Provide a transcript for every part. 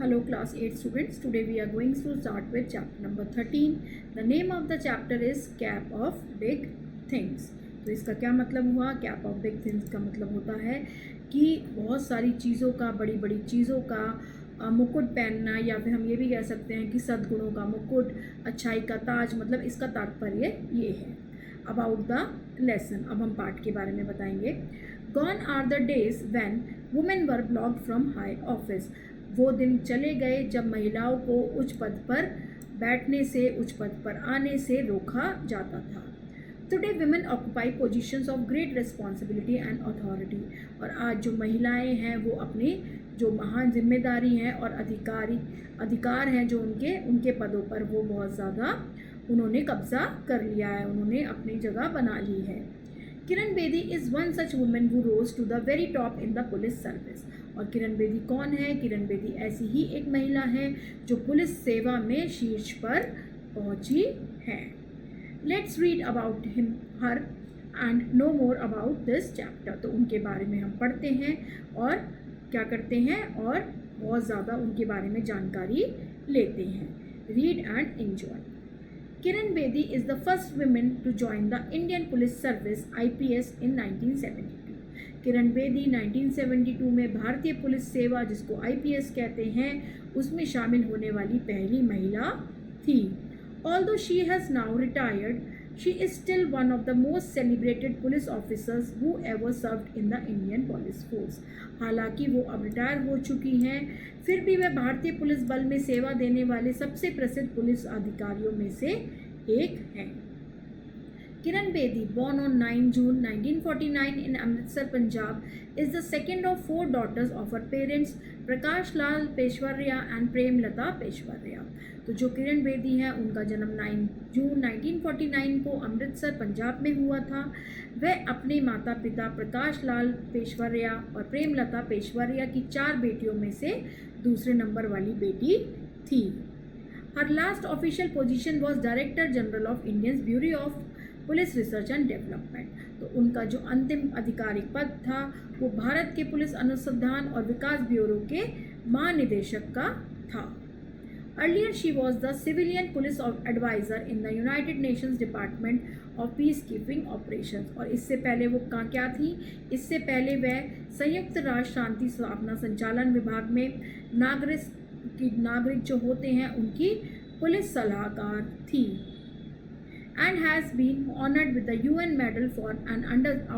Hello class 8 students, today we are going to start with chapter number 13. The name of the chapter is Cap of Big Things. तो इसका क्या मतलब हुआ? Cap of big things का मतलब होता है कि बहुत सारी चीज़ों का, बड़ी बड़ी चीज़ों का मुकुट पहनना, या फिर हम ये भी कह सकते हैं कि सद्गुणों का मुकुट, अच्छाई का ताज, मतलब इसका तात्पर्य ये है. अबाउट द लेसन, अब हम पाठ के बारे में बताएंगे. Gone are the days when women were blocked from high office. वो दिन चले गए जब महिलाओं को उच्च पद पर बैठने से, उच्च पद पर आने से रोका जाता था. Today women occupy positions of great responsibility and authority. और आज जो महिलाएं हैं वो अपनी जो महान जिम्मेदारी हैं और अधिकार हैं जो उनके पदों पर, वो बहुत ज़्यादा उन्होंने कब्जा कर लिया है, उन्होंने अपनी जगह बना ली है. Kiran Bedi is one such women who rose to the very top in the police service. और किरण बेदी कौन है? किरण बेदी ऐसी ही एक महिला है जो पुलिस सेवा में शीर्ष पर पहुंची है. Let's read about her and know more about this chapter. तो उनके बारे में हम पढ़ते हैं और क्या करते हैं और बहुत ज़्यादा उनके बारे में जानकारी लेते हैं. Read and enjoy. Kiran Bedi is the first woman to join the Indian Police Service IPS in 1972. Kiran Bedi 1972 में भारतीय पुलिस सेवा, जिसको IPS कहते हैं, उसमें शामिल होने वाली पहली महिला थी. Although she has now retired, she is still one of the most celebrated police officers who ever served in the Indian Police Force. हालांकि वो अब रिटायर हो चुकी हैं, फिर भी वह भारतीय पुलिस बल में सेवा देने वाले सबसे प्रसिद्ध पुलिस अधिकारियों में से एक हैं. Kiran Bedi, born on 9 June 1949 in Amritsar, Punjab, is the second of four daughters of her parents Prakash Lal Peshawaria and Premlata Peshawaria. तो जो किरण बेदी हैं उनका जन्म 9 जून 1949 को अमृतसर पंजाब में हुआ था. वह अपने माता पिता प्रकाश लाल पेशवारिया और प्रेमलता पेशवारिया की 4 बेटियों में से दूसरे नंबर वाली बेटी थी. Her last official position was Director General of Indian Bureau of police research and development. तो उनका जो अंतिम आधिकारिक पद था वो भारत के पुलिस अनुसंधान और विकास ब्यूरो के महानिदेशक का था. Earlier she was the civilian police adviser in the United Nations department of peacekeeping operations. और इससे पहले वो क्या थी? इससे पहले वह संयुक्त राष्ट्र शांति स्थापना संचालन विभाग में नागरिक जो होते हैं उनकी पुलिस सलाहकार थी. And has been honored with the UN Medal for an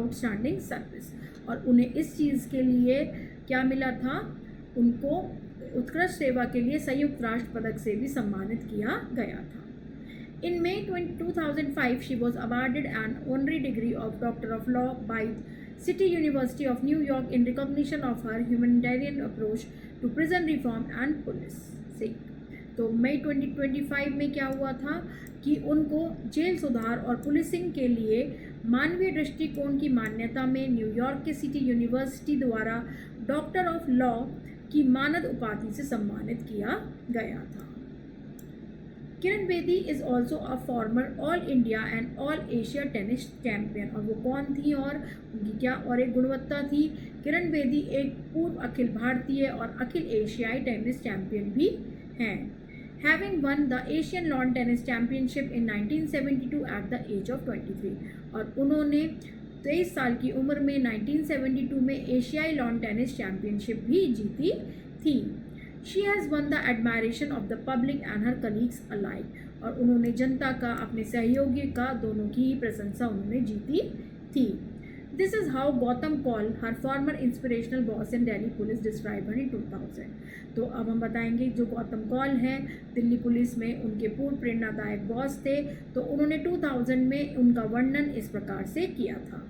outstanding service. और उन्हें इस चीज़ के लिए क्या मिला था? उनको उत्कृष्ट सेवा के लिए संयुक्त राष्ट्र पदक से भी सम्मानित किया गया था. In May 2005, she was awarded an honorary degree of Doctor of Law by City University of New York in recognition of her humanitarian approach to prison reform and policing. तो मई 2025 में क्या हुआ था कि उनको जेल सुधार और पुलिसिंग के लिए मानवीय दृष्टिकोण की मान्यता में न्यूयॉर्क के सिटी यूनिवर्सिटी द्वारा डॉक्टर ऑफ लॉ की मानद उपाधि से सम्मानित किया गया था. Kiran Bedi is also a former all India and all Asia tennis champion. और वो कौन थी और उनकी क्या और एक गुणवत्ता थी? किरण बेदी एक पूर्व अखिल भारतीय और अखिल एशियाई टेनिस चैम्पियन भी हैं. Having won the Asian Lawn Tennis Championship in 1972 at the age of 23. और उन्होंने 23 साल की उम्र में 1972 में एशियाई लॉन टेनिस चैम्पियनशिप भी जीती थी. She has won the admiration of the public and her colleagues alike. और उन्होंने जनता का, अपने सहयोगी का, दोनों की ही प्रशंसा उन्होंने जीती थी. This is how Gautam Kaul, her former inspirational boss in Delhi Police, described her in 2000. तो अब हम बताएंगे जो गौतम कौल हैं दिल्ली पुलिस में उनके पूर्व प्रेरणादायक बॉस थे. तो उन्होंने 2000 में उनका वर्णन इस प्रकार से किया था.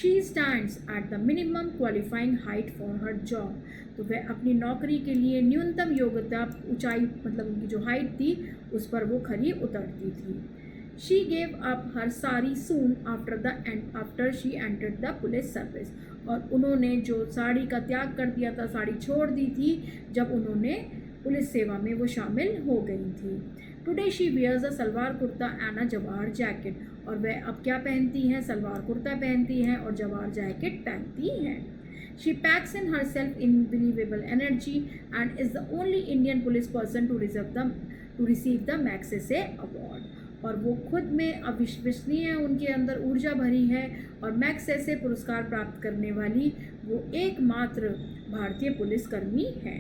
She stands at the minimum qualifying height for her job. तो वह अपनी नौकरी के लिए न्यूनतम योग्यता ऊंचाई, मतलब उनकी जो हाइट थी उस पर वो खरी उतरती थी. She gave up her sari soon after she entered the police service. और उन्होंने जो साड़ी का त्याग कर दिया था, साड़ी छोड़ दी थी जब उन्होंने पुलिस सेवा में वो शामिल हो गई थी. Today she wears a salwar kurta and a Jawahar jacket. और वह अब क्या पहनती हैं? सलवार कुर्ता पहनती हैं और जवाहर जैकेट पहनती हैं. She packs in herself unbelievable energy and is the only Indian police person to receive the Magsaysay award. और वो खुद में अविश्वसनीय है, उनके अंदर ऊर्जा भरी है और मैग्सेसे पुरस्कार प्राप्त करने वाली वो एकमात्र भारतीय पुलिसकर्मी है.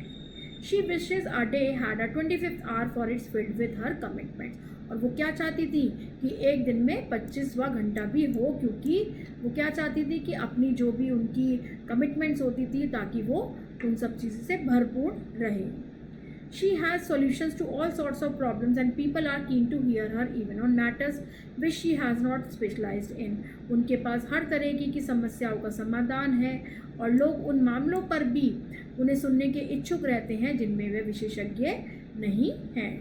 She wishes a day had a 25th hour for its filled with her commitments. और वो क्या चाहती थी कि एक दिन में 25वां घंटा भी हो, क्योंकि वो क्या चाहती थी कि अपनी जो भी उनकी कमिटमेंट्स होती थी ताकि वो उन सब चीज़ों से भरपूर रहे. She has solutions to all sorts of problems and people are keen to hear her even on matters which she has not specialized in. उनके पास हर तरह की समस्याओं का समाधान है और लोग उन मामलों पर भी उन्हें सुनने के इच्छुक रहते हैं जिनमें वे विशेषज्ञ नहीं हैं.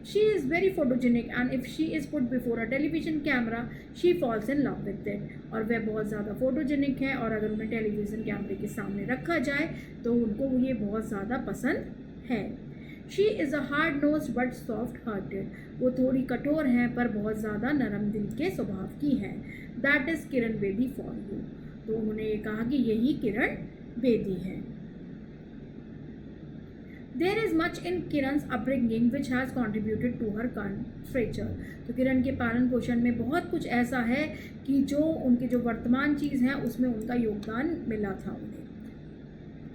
She is very photogenic and if she is put before a television camera, she falls in love with it. और वह बहुत ज़्यादा फोटोजेनिक है और अगर उन्हें टेलीविज़न कैमरे के सामने रखा जाए तो उनको ये बहुत ज़्यादा पसंद है. She is a hard-nosed but soft-hearted. वो थोड़ी कठोर हैं पर बहुत ज़्यादा नरम दिल के स्वभाव की है. That is Kiran Bedi for you. तो उन्होंने ये कहा कि यही किरण बेदी है. There is much in Kiran's upbringing which has contributed to her country. तो किरण के पालन पोषण में बहुत कुछ ऐसा है कि जो उनके जो वर्तमान चीज़ हैं उसमें उनका योगदान मिला था उन्हें.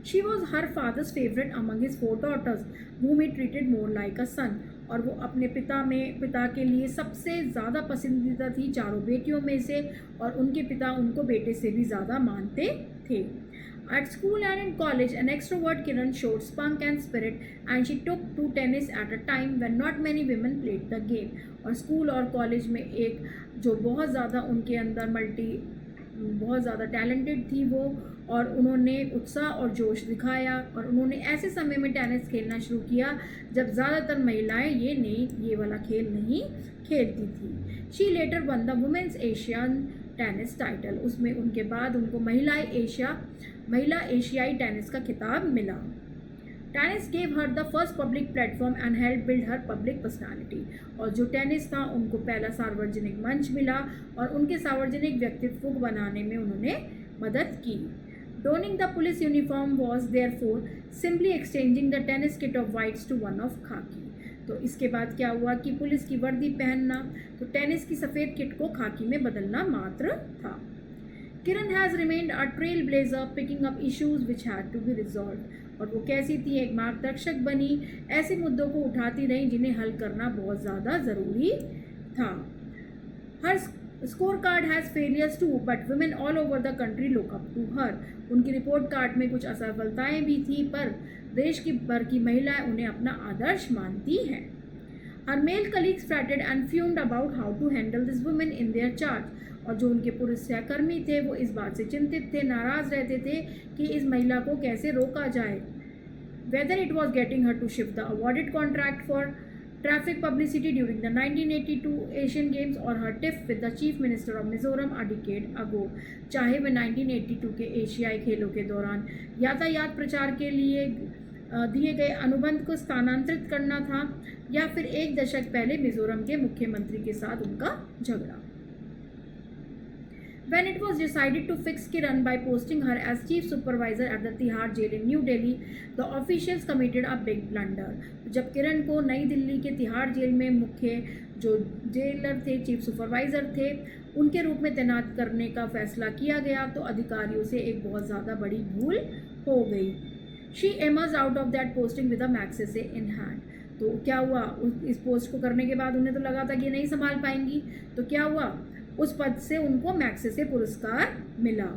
She was her father's favorite among his 4 daughters, whom he treated more like a son. और वो अपने पिता के लिए सबसे ज़्यादा पसंदीदा थी चारों बेटियों में से और उनके पिता उनको बेटे से भी ज़्यादा मानते थे. At school and in college, an extrovert Kiran showed spunk and spirit and she took to tennis at a time when not many women played the game. और स्कूल और कॉलेज में एक जो बहुत ज़्यादा उनके अंदर बहुत ज़्यादा टैलेंटेड थी वो, और उन्होंने उत्साह और जोश दिखाया और उन्होंने ऐसे समय में टेनिस खेलना शुरू किया जब ज़्यादातर महिलाएं ये वाला खेल नहीं खेलती थी. She later won the women's Asian tennis title. उसमें उनके बाद उनको महिला एशियाई टेनिस का खिताब मिला. Tennis gave her the first public platform and help build her public personality. और जो टेनिस था उनको पहला सार्वजनिक मंच मिला और उनके सार्वजनिक व्यक्तित्व को बनाने में उन्होंने मदद की. Donning the police uniform was therefore simply exchanging the tennis kit of whites to one of khaki. तो इसके बाद क्या हुआ कि पुलिस की वर्दी पहनना तो टेनिस की सफ़ेद किट को खाकी में बदलना मात्र था. Kiran has remained a trailblazer picking up issues which had to be resolve. और वो कैसी थी, एक मार्गदर्शक बनी, ऐसे मुद्दों को उठाती रही जिन्हें हल करना बहुत ज़्यादा ज़रूरी था. Her scorecard has failures too but women all over the country look up to her. उनकी रिपोर्ट कार्ड में कुछ असफलताएं भी थी पर देश की भर की महिलाएं उन्हें अपना आदर्श मानती हैं. Her male colleagues fretted and fumed about how to handle this women in their charge. और जो उनके पुरुष सहकर्मी थे वो इस बात से चिंतित थे, नाराज़ रहते थे कि इस महिला को कैसे रोका जाए. Whether it was getting her to shift the awarded contract for traffic publicity during the 1982 Asian Games और her tiff with the Chief Minister of Mizoram a decade ago. चाहे वह 1982 के एशियाई खेलों के दौरान यातायात प्रचार के लिए दिए गए अनुबंध को स्थानांतरित करना था या फिर एक दशक पहले मिजोरम के मुख्यमंत्री के साथ उनका झगड़ा. When it was decided to fix Kiran by posting her as chief supervisor at the Tihar jail in New Delhi, the officials committed a big blunder. जब किरण को नई दिल्ली के तिहाड़ जेल में मुख्य जो जेलर थे, चीफ सुपरवाइज़र थे, उनके रूप में तैनात करने का फैसला किया गया तो अधिकारियों से एक बहुत ज़्यादा बड़ी भूल हो गई. She emerged out of that posting with a Magsaysay in hand. तो क्या हुआ, इस पोस्ट को करने के बाद उन्हें तो लगा था कि ये नहीं संभाल पाएंगी, तो क्या हुआ, उस पद से उनको मैग्सेसे पुरस्कार मिला.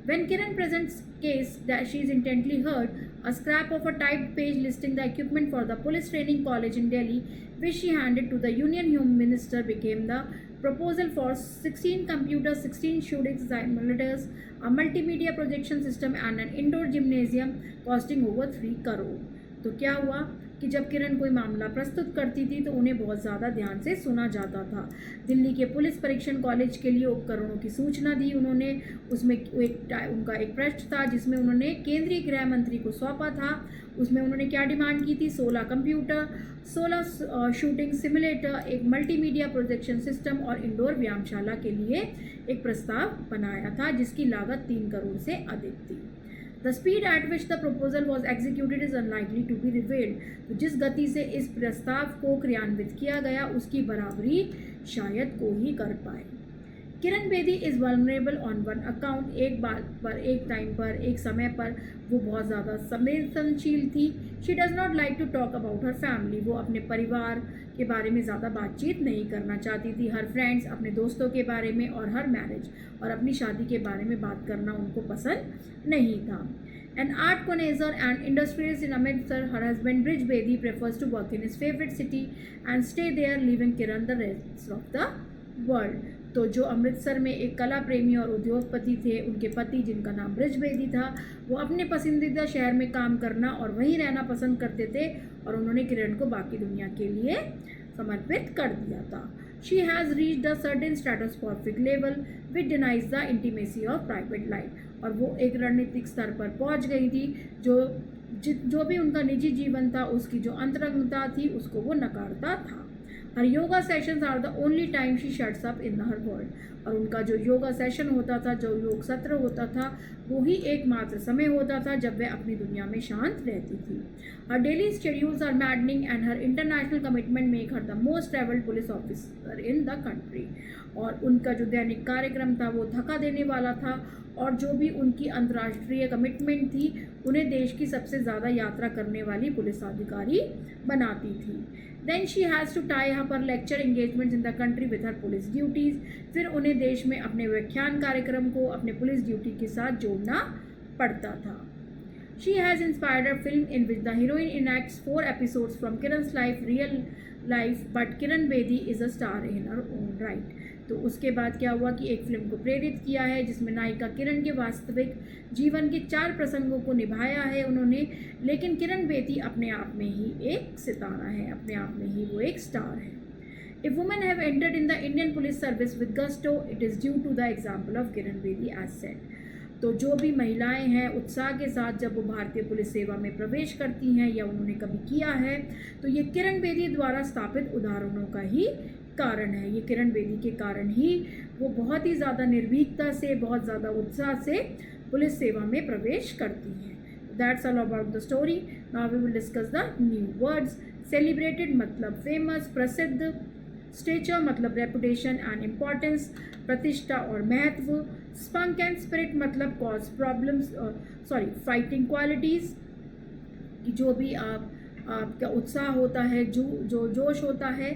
When Kiran presents case that she is intently heard, a scrap of a typed page listing the equipment for the police training college in Delhi, which she handed to the Union Home Minister, became the proposal for 16 computers, 16 shooting simulators, a multimedia projection system and an indoor gymnasium costing over 3 crore. तो क्या हुआ कि जब किरण कोई मामला प्रस्तुत करती थी तो उन्हें बहुत ज़्यादा ध्यान से सुना जाता था. दिल्ली के पुलिस परीक्षण कॉलेज के लिए उपकरणों की सूचना दी उन्होंने. उसमें उनका एक पृष्ठ था जिसमें उन्होंने केंद्रीय गृह मंत्री को सौंपा था. उसमें उन्होंने क्या डिमांड की थी, 16 कंप्यूटर, 16 शूटिंग सिमुलेटर, एक मल्टीमीडिया प्रोजेक्शन सिस्टम और इंडोर व्यायामशाला के लिए एक प्रस्ताव बनाया था जिसकी लागत 3 करोड़ से अधिक थी. The speed at which the proposal was executed is unlikely to be revealed. तो जिस गति से इस प्रस्ताव को क्रियान्वित किया गया उसकी बराबरी शायद को ही कर पाए। Kiran Bedi is vulnerable on one account. एक बात पर, एक टाइम पर, एक समय पर वो बहुत ज़्यादा संवेदनशील थी। She does not like to talk about her family. वो अपने परिवार के बारे में ज़्यादा बातचीत नहीं करना चाहती थी। हर फ्रेंड्स, अपने दोस्तों के बारे में और हर मैरिज और अपनी शादी के बारे में बात करना उनको पसंद नहीं था। An art connoisseur and industrialist in Amritsar, her husband Brij Bedi prefers to work in his favorite city and stay there, leaving Kiran the rest of the world. तो जो अमृतसर में एक कला प्रेमी और उद्योगपति थे, उनके पति जिनका नाम ब्रिज बेदी था, वो अपने पसंदीदा शहर में काम करना और वहीं रहना पसंद करते थे और उन्होंने किरण को बाकी दुनिया के लिए समर्पित कर दिया था। She has reached a certain stratospheric level which denies the intimacy of private life. और वो एक रणनीतिक स्तर पर पहुंच गई थी जो भी उनका निजी जीवन था, उसकी जो अंतरंगता थी उसको वो नकारता था। Her yoga sessions are the only time she shuts up in her world. और उनका जो योगा सेशन होता था, जो योग सत्र होता था, वो ही एकमात्र समय होता था जब वह अपनी दुनिया में शांत रहती थी। Her daily schedules are maddening and her international commitment make her the most travelled police officer in the country. और उनका जो दैनिक कार्यक्रम था वो थका देने वाला था और जो भी उनकी अंतर्राष्ट्रीय कमिटमेंट थी उन्हें देश की सबसे ज़्यादा यात्रा करने वाली पुलिस अधिकारी बनाती थी। Then she has to tie up her lecture engagements in the country with her police duties. फिर उन्हें देश में अपने व्याख्यान कार्यक्रम को अपने पुलिस ड्यूटी के साथ जोड़ना पड़ता था। She has inspired a film in which the heroine enacts 4 episodes from Kiran's life real life, but Kiran Bedi is a star in her own right. तो उसके बाद क्या हुआ कि एक फिल्म को प्रेरित किया है जिसमें नायिका किरण के वास्तविक जीवन के 4 प्रसंगों को निभाया है उन्होंने, लेकिन किरण बेदी अपने आप में ही एक सितारा है, अपने आप में ही वो एक स्टार है। If women have entered in the Indian police service with gusto, it is due to the example of Kiran Bedi as said. तो जो भी महिलाएं हैं उत्साह के साथ जब वो भारतीय पुलिस सेवा में प्रवेश करती हैं या उन्होंने कभी किया है, तो ये किरण बेदी द्वारा स्थापित उदाहरणों का ही कारण है। ये किरण बेदी के कारण ही वो बहुत ही ज़्यादा निर्भीकता से, बहुत ज़्यादा उत्साह से पुलिस सेवा में प्रवेश करती हैं। That's all about the story. Now we will discuss the new words. Celebrated मतलब फेमस, प्रसिद्ध, स्टेचर मतलब रेपुटेशन एंड इम्पॉर्टेंस, प्रतिष्ठा और महत्व, स्पंक एंड स्पिरिट मतलब कॉज प्रॉब्लम्स फाइटिंग क्वालिटीज़, कि जो भी आपका उत्साह होता है, जो जोश होता है।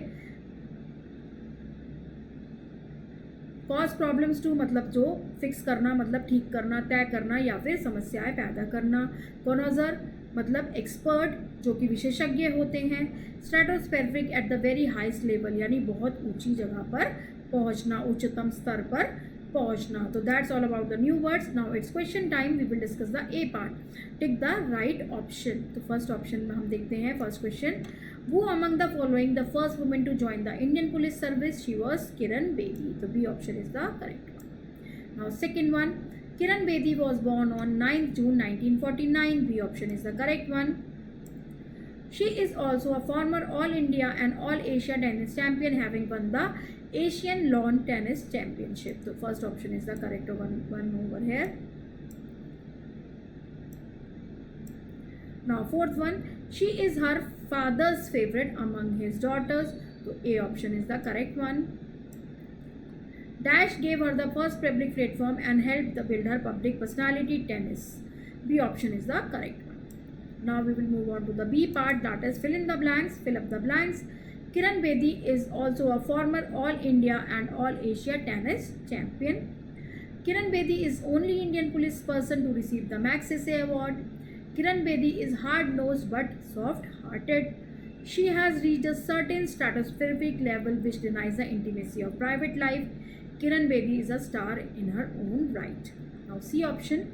कॉज प्रॉब्लम्स टू मतलब जो फिक्स करना, मतलब ठीक करना, तय करना या फिर समस्याएं पैदा करना। कॉनोजर मतलब एक्सपर्ट, जो कि विशेषज्ञ होते हैं। Stratospheric eight the very highest level यानी बहुत ऊंची जगह पर पहुंचना, उच्चतम स्तर पर पहुंचना। तो that's all about the new words. Now it's question time. We will discuss the A part. Tick the right option. तो फर्स्ट ऑप्शन में हम देखते हैं first question. Who among the following the first woman to join the Indian police service? She was Kiran Bedi. So B option is the correct one. Now second one, Kiran Bedi was born on 9th June 1949. B option is the correct one. She is also a former All India and All Asia tennis champion, having won the Asian Lawn Tennis Championship. So first option is the correct one over here. Now fourth one, she is her father's favorite among his daughters. So A option is the correct one. Dash gave her the first public platform and helped to build her public personality, tennis. B option is the correct one. Now we will move on to the B part, that is fill in the blanks, fill up the blanks. Kiran Bedi is also a former All India and All Asia tennis champion. Kiran Bedi is only Indian police person to receive the Magsaysay award. Kiran Bedi is hard-nosed but soft-hearted. She has reached a certain stratospheric level which denies the intimacy of private life. Kiran Bedi is a star in her own right. Now C option.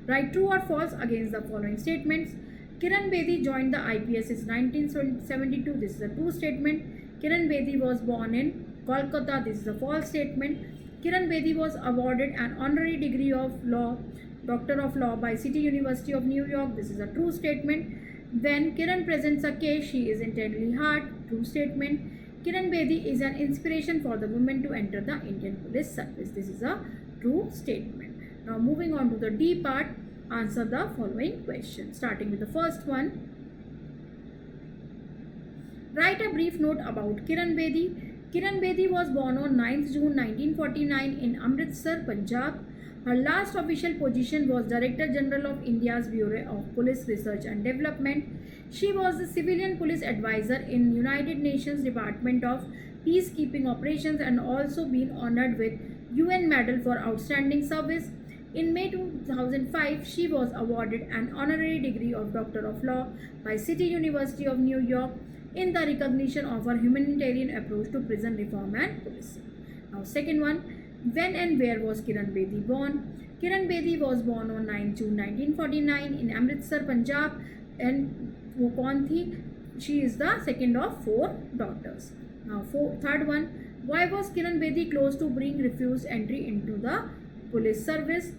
Write true or false against the following statements. Kiran Bedi joined the IPS in 1972. This is a true statement. Kiran Bedi was born in Kolkata. This is a false statement. Kiran Bedi was awarded an honorary degree of law, Doctor of Law by City University of New York. This is a true statement. When Kiran presents a case, she is intensely hard. True statement. Kiran Bedi is an inspiration for the women to enter the Indian police service. This is a true statement. Now moving on to the D part. answer the following question. Starting with the first one. Write a brief note about Kiran Bedi. Kiran Bedi was born on 9th June 1949 in Amritsar, Punjab. Her last official position was Director General of India's Bureau of Police Research and Development. She was the civilian police advisor in United Nations Department of Peacekeeping Operations and also been honored with UN Medal for Outstanding Service. In May 2005, she was awarded an honorary degree of Doctor of Law by City University of New York in the recognition of her humanitarian approach to prison reform and policing. Now, second one, when and where was Kiran Bedi born? Kiran Bedi was born on 9 June 1949 in Amritsar, Punjab. And वो कौन थी? She is the second of 4 daughters. Now, third one, why was Kiran Bedi close to being refused entry into the police service?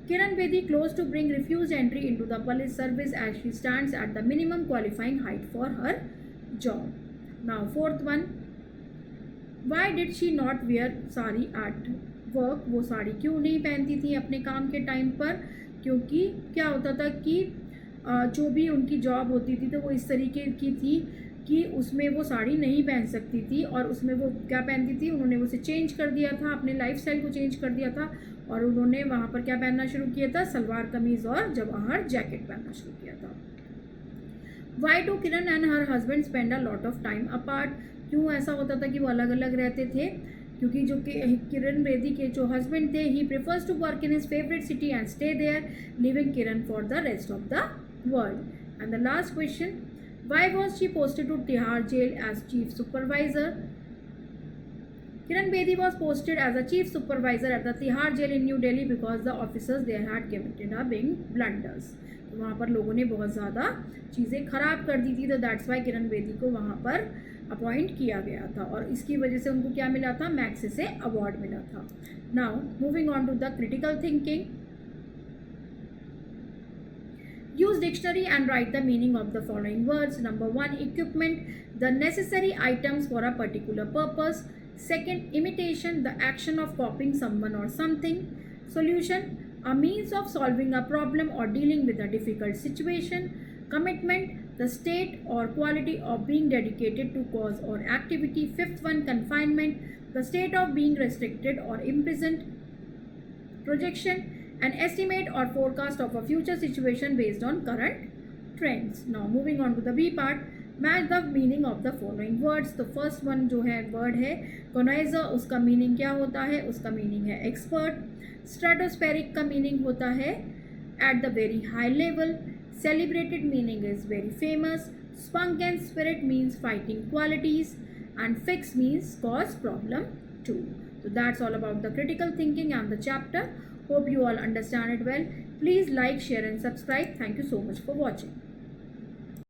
Kiran Bedi close to bring refused entry into the police service as she stands at the minimum qualifying height for her job. Now, fourth one, why did she not wear sari at work? वो साड़ी क्यों नहीं पहनती थी अपने काम के time पर? क्योंकि क्या होता था कि जो भी उनकी जॉब होती थी तो वो इस तरीके की थी कि उसमें वो साड़ी नहीं पहन सकती थी और उसमें वो क्या पहनती थी, उन्होंने उसे चेंज कर दिया था, अपने लाइफस्टाइल को चेंज कर दिया था और उन्होंने वहाँ पर क्या पहनना शुरू किया था? सलवार कमीज़ और जवाहर जैकेट पहनना शुरू किया था. Why do Kiran and her husband spend a lot of time apart? क्यों ऐसा होता था कि वो अलग अलग रहते थे? क्योंकि जो किरण बेदी के जो हस्बैंड थे, he prefers to work in his favourite city and stay there, leaving Kiran for the rest of the world. And the last question, why was she posted to Tihar jail as chief supervisor? Kiran Bedi was posted as a chief supervisor at the Tihar jail in New Delhi because the officers there had committed a big blunders. तो वहाँ पर लोगों ने बहुत ज़्यादा चीज़ें ख़राब कर दी थी, तो दैट्स वाई किरण बेदी को वहाँ पर अपॉइंट किया गया था और इसकी वजह से उनको क्या मिला था? मैक्स से अवार्ड मिला था. Now moving on to the critical thinking. Use dictionary and write the meaning of the following words. Number 1, equipment, the necessary items for a particular purpose. Second, imitation, the action of copying someone or something. Solution, a means of solving a problem or dealing with a difficult situation. Commitment, the state or quality of being dedicated to cause or activity. Fifth one, confinement, the state of being restricted or imprisoned. Projection, an estimate or forecast of a future situation based on current trends. Now moving on to the B part, match the meaning of the following words. तो first one जो है word है कॉनाइजर, उसका meaning क्या होता है? उसका meaning है एक्सपर्ट. स्ट्रेटोस्फेरिक का मीनिंग होता है at the very high level. Celebrated meaning is very famous. Spunk and spirit means fighting qualities and fix means cause problem too. So that's all about the critical thinking and the chapter. Hope you all understand it well. Please like, share and subscribe. Thank you so much for watching.